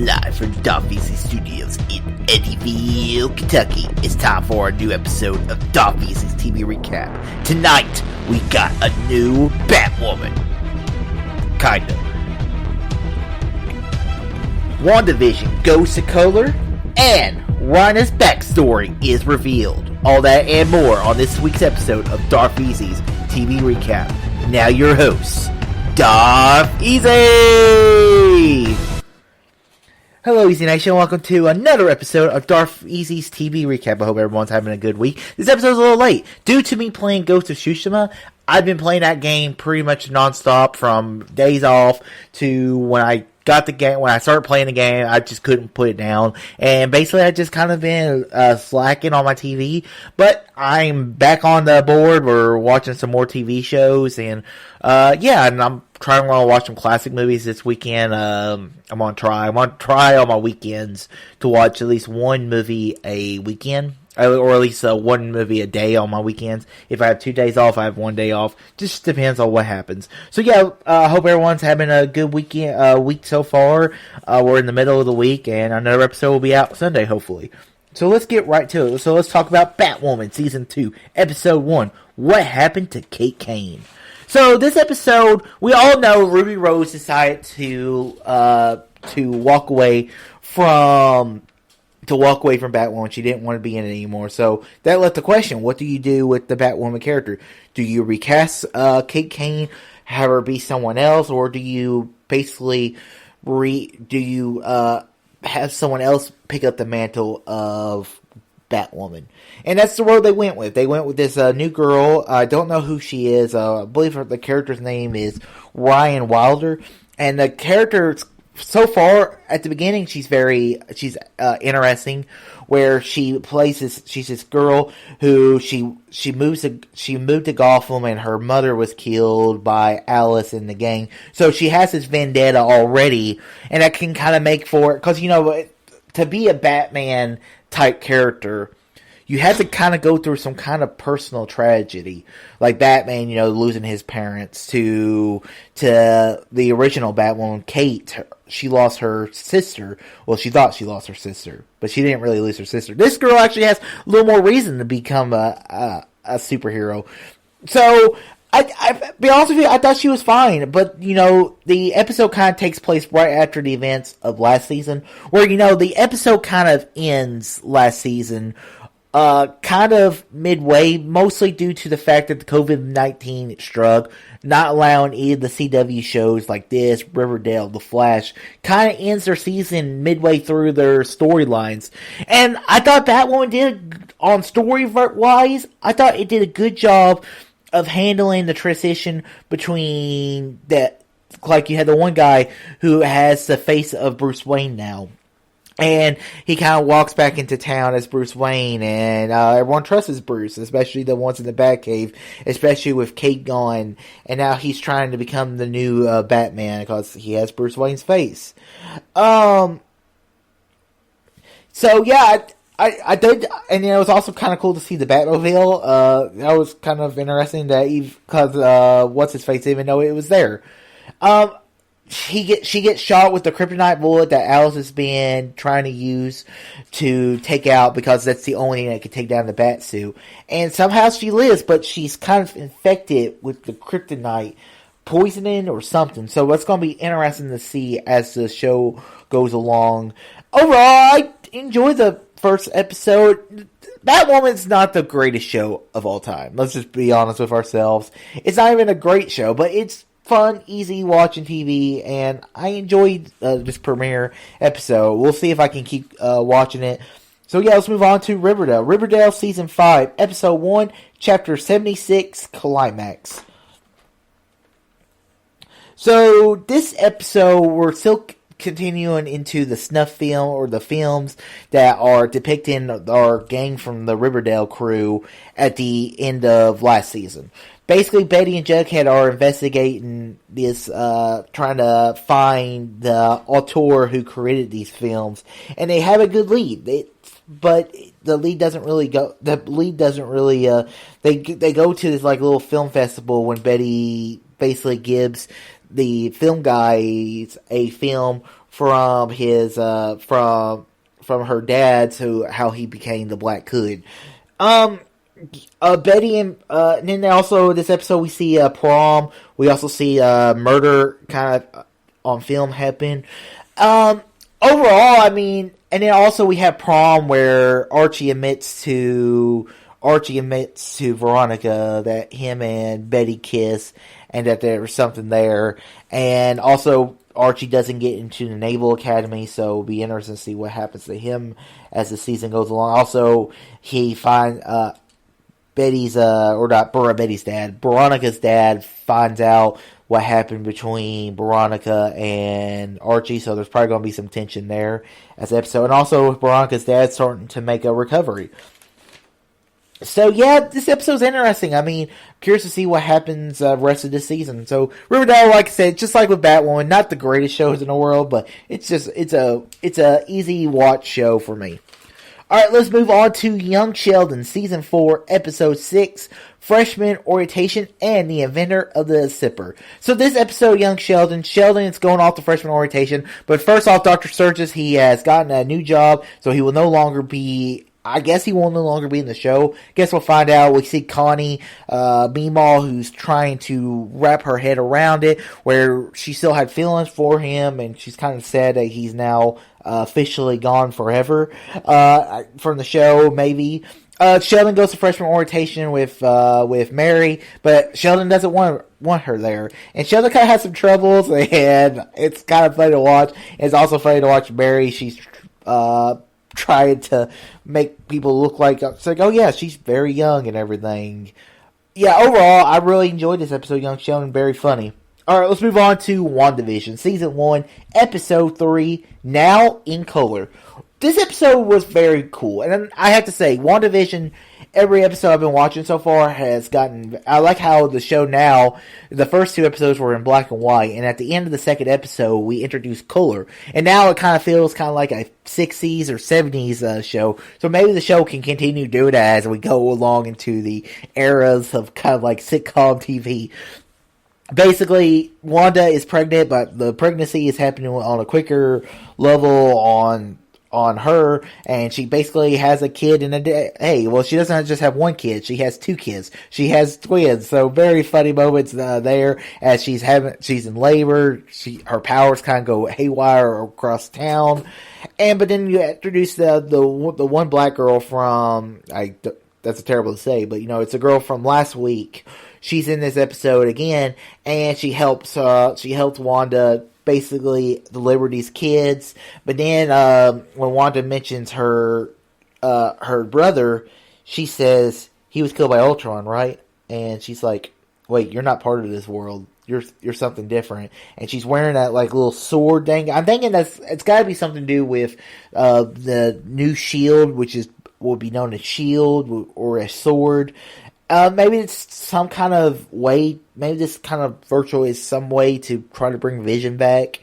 Live from Darfeasy Studios in Eddyville, Kentucky. It's time for a new episode of Darfeasy's TV Recap. Tonight, we got a new Batwoman. Kinda. WandaVision goes to color, and Rhina's backstory is revealed. All that and more on this week's episode of Darfeasy's TV Recap. Now your hosts, Darfeasy! Hello, Easy Nation. Welcome to another episode of Darfeasy's TV Recap. I hope everyone's having a good week. This episode's a little late. Due to me playing Ghost of Tsushima, I've been playing that game pretty much nonstop from days off to when I got the game. When I started playing the game, I just couldn't put it down. And basically, I just kind of been slacking on my TV. But I'm back on the board. We're watching some more TV shows. And and I'm trying to watch some classic movies this weekend. I'm on try on my weekends to watch at least one movie a weekend. Or at least one movie a day on my weekends. If I have 2 days off, I have 1 day off. Just depends on what happens. So yeah, I hope everyone's having a good week so far. We're in the middle of the week, and another episode will be out Sunday, hopefully. So let's get right to it. So let's talk about Batwoman Season 2, Episode 1, What Happened to Kate Kane? So this episode, we all know Ruby Rose decided to walk away from Batwoman. She didn't want to be in it anymore. So that left the question, what do you do with the Batwoman character? Do you recast Kate Kane, have her be someone else, or do you basically have someone else pick up the mantle of Batwoman? And that's the road they went with. They went with this new girl. I don't know who she is. I believe the character's name is Ryan Wilder. And the character, so far, at the beginning, she's interesting, where she's this girl who she moved to Gotham, and her mother was killed by Alice and the gang. So she has this vendetta already, and that can kind of make for it, because, to be a Batman type character, you have to kind of go through some kind of personal tragedy. Like Batman, losing his parents to the original Batwoman, Kate. She lost her sister. Well, she thought she lost her sister, but she didn't really lose her sister. This girl actually has a little more reason to become a superhero. So, I be honest with you, I thought she was fine. But, the episode kind of takes place right after the events of last season, where, the episode kind of ends last season kind of midway, mostly due to the fact that the COVID-19 struck, not allowing any of the CW shows like this, Riverdale, The Flash, kind of ends their season midway through their storylines. And I thought Batwoman did, on story-wise, I thought it did a good job of handling the transition between that. Like, you had the one guy who has the face of Bruce Wayne now. And he kind of walks back into town as Bruce Wayne, and everyone trusts Bruce, especially the ones in the Batcave, especially with Kate gone, and now he's trying to become the new Batman because he has Bruce Wayne's face. So yeah, I did, and it was also kind of cool to see the Batmobile. That was kind of interesting that because what's his face even though it was there. She gets shot with the kryptonite bullet that Alice has been trying to use to take out, because that's the only thing that can take down the bat suit. And somehow she lives, but she's kind of infected with the kryptonite poisoning or something. So it's going to be interesting to see as the show goes along. Overall, I enjoyed the first episode. Batwoman's not the greatest show of all time. Let's just be honest with ourselves. It's not even a great show, but it's fun, easy watching TV, and I enjoyed this premiere episode. We'll see if I can keep watching it. So yeah, let's move on to Riverdale. Riverdale Season 5, Episode 1, Chapter 76, Climax. So this episode, we're still continuing into the snuff film, or the films that are depicting our gang from the Riverdale crew at the end of last season. Basically, Betty and Jughead are investigating this, trying to find the auteur who created these films, and they have a good lead. But the lead doesn't really go. The lead doesn't really. They go to this like little film festival when Betty basically gives the film guys a film from his from her dad's, how he became the Black Hood. Betty and then also this episode we see prom. We also see murder kind of on film happen. Overall, I mean, and then also we have prom where Archie admits to Veronica that him and Betty kiss and that there was something there. And also Archie doesn't get into the Naval Academy, so it'll be interesting to see what happens to him as the season goes along. Also, he finds Veronica's dad finds out what happened between Veronica and Archie, so there's probably going to be some tension there as the episode. And also, Veronica's dad starting to make a recovery. So, yeah, this episode's interesting. I mean, curious to see what happens rest of this season. So, Riverdale, like I said, just like with Batwoman, not the greatest shows in the world, but it's a easy watch show for me. Alright, let's move on to Young Sheldon, Season 4, Episode 6, Freshman Orientation, and the Inventor of the Zipper. So this episode, Young Sheldon is going off to freshman orientation, but first off, Dr. Sturgis, he has gotten a new job, so he will no longer be in the show. Guess we'll find out. We see Connie Meemaw, who's trying to wrap her head around it, where she still had feelings for him, and she's kind of sad that he's now officially gone forever from the show, maybe. Sheldon goes to freshman orientation with Mary, but Sheldon doesn't want her there. And Sheldon kind of has some troubles, and it's kind of funny to watch. It's also funny to watch Mary. She's trying to make people look like, it's like, oh yeah, she's very young and everything. Yeah, overall, I really enjoyed this episode, Young Sheldon. Very funny. Alright, let's move on to WandaVision, Season 1, Episode 3, Now in Color. This episode was very cool, and I have to say, WandaVision, every episode I've been watching so far has gotten, I like how the show now, the first 2 episodes were in black and white, and at the end of the second episode, we introduced color, and now it kind of feels kind of like a 60s or 70s show, so maybe the show can continue doing that as we go along into the eras of kind of like sitcom TV. Basically, Wanda is pregnant, but the pregnancy is happening on a quicker level on her, and she basically has a kid in a day. Hey, well, she doesn't just have one kid; she has 2 kids. She has twins. So very funny moments there as she's in labor. Her powers kind of go haywire across town, but then you introduce the one black girl from that's terrible to say, but it's a girl from last week. She's in this episode again, and she helps Wanda basically deliver these kids. But then when Wanda mentions her brother, she says he was killed by Ultron, right? And she's like, "Wait, you're not part of this world. You're something different." And she's wearing that like little sword thing. I'm thinking it's got to be something to do with the new shield, which will be known as Shield or a sword. Maybe it's some kind of way. Maybe this kind of virtual is some way to try to bring Vision back.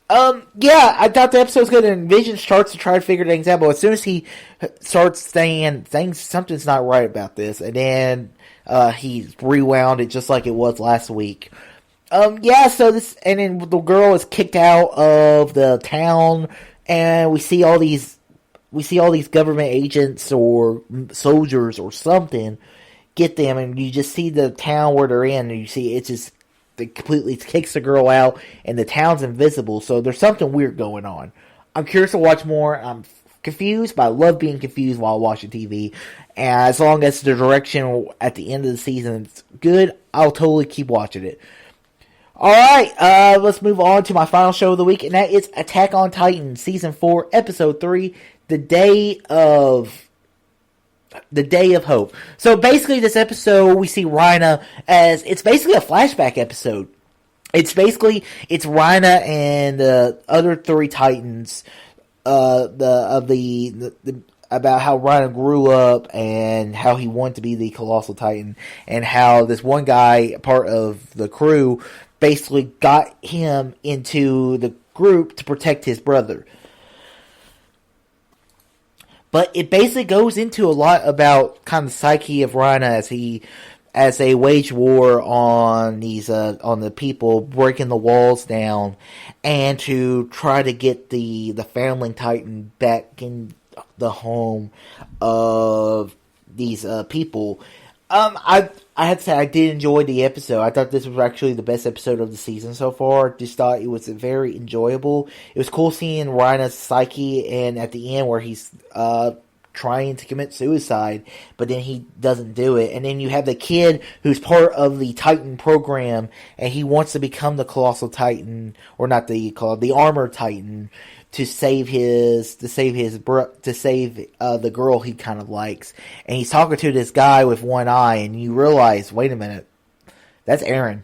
Yeah, I thought the episode was good, and Vision starts to try to figure things out, but as soon as he starts saying something's not right about this, and then he's rewound it just like it was last week. Yeah, so and then the girl is kicked out of the town, and we see all these government agents or soldiers or something get them, and you just see the town where they're in, and you see it completely kicks the girl out, and the town's invisible, so there's something weird going on. I'm curious to watch more. I'm confused, but I love being confused while watching TV, and as long as the direction at the end of the season is good, I'll totally keep watching it. Alright, let's move on to my final show of the week, and that is Attack on Titan, Season 4, Episode 3, The Day of Hope. So basically this episode, we see Rhina as, it's basically a flashback episode. It's Rhina and the other 3 Titans, about how Rhina grew up and how he wanted to be the Colossal Titan, and how this one guy, part of the crew, basically got him into the group to protect his brother. But it basically goes into a lot about kind of the psyche of Rhina as he as they wage war on these on the people, breaking the walls down, and to try to get the Foundling Titan back in the home of these people. I had to say I did enjoy the episode. I thought this was actually the best episode of the season so far. Just thought it was very enjoyable. It was cool seeing Rhina's psyche, and at the end where he's trying to commit suicide, but then he doesn't do it. And then you have the kid who's part of the Titan program, and he wants to become the Colossal Titan, or not the Armor Titan, to save the girl he kind of likes. And he's talking to this guy with one eye, and you realize, wait a minute, that's Aaron.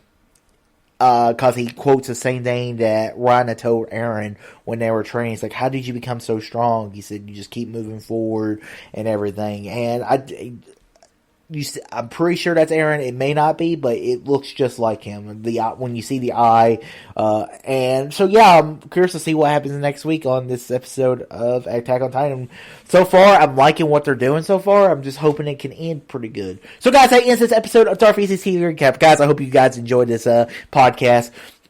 Because he quotes the same thing that Rhina told Aaron when they were training. He's like, how did you become so strong? He said, you just keep moving forward and everything. And I'm pretty sure that's Aaron. It may not be, but it looks just like him. When you see the eye, and so yeah, I'm curious to see what happens next week on this episode of Attack on Titan. So far, I'm liking what they're doing so far. I'm just hoping it can end pretty good. So guys, that ends this episode of Darfeezy's TV Recap. Guys, I hope you guys enjoyed this podcast.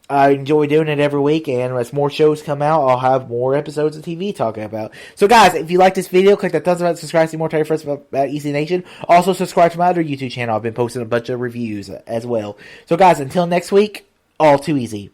I enjoy doing it every week, and as more shows come out, I'll have more episodes of TV talking about. So guys, if you like this video, click that thumbs up, subscribe to see more Terry First about EC Nation. Also subscribe to my other YouTube channel. I've been posting a bunch of reviews as well. So guys, until next week, all too easy.